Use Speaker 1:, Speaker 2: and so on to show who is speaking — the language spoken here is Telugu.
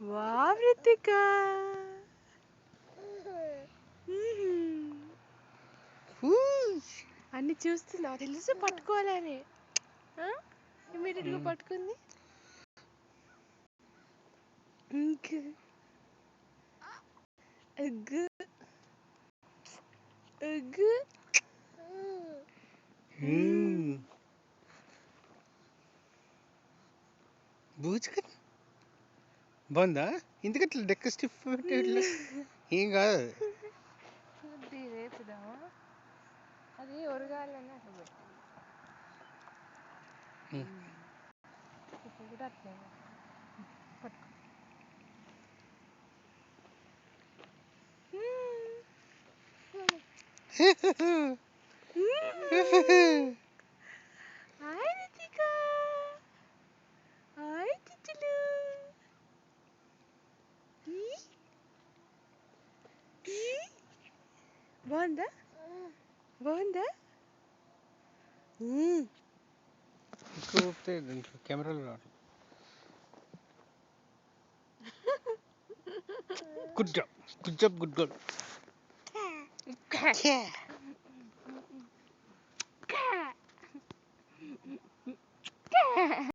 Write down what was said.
Speaker 1: వావ్ రితిక. అన్ని చూస్తున్నావు, తెలుసు పట్టుకోవాలని. ఇమీడియట్గా పట్టుకుంది. ఇంకా ఎగ్గు ఎగ్గు.
Speaker 2: బూచుక బాగుందా? ఎందుకట్లా డెక్క స్టిఫ్ పెట్టేట్లా? ఏం కాదు.
Speaker 1: చూద్ది రేపుదామా, అది ఒరగాలని అట్లా పెట్టింది. ఇప్పుడు కూడా అట్లే పట్టుకో. హాయ్ రితిక, హాయ్ చిచ్చులు. బాగుందా? బాగుందా?
Speaker 2: ఎక్కువ ఊపితే కెమెరాలో రావట్లేదు. Good job, good job, good girl.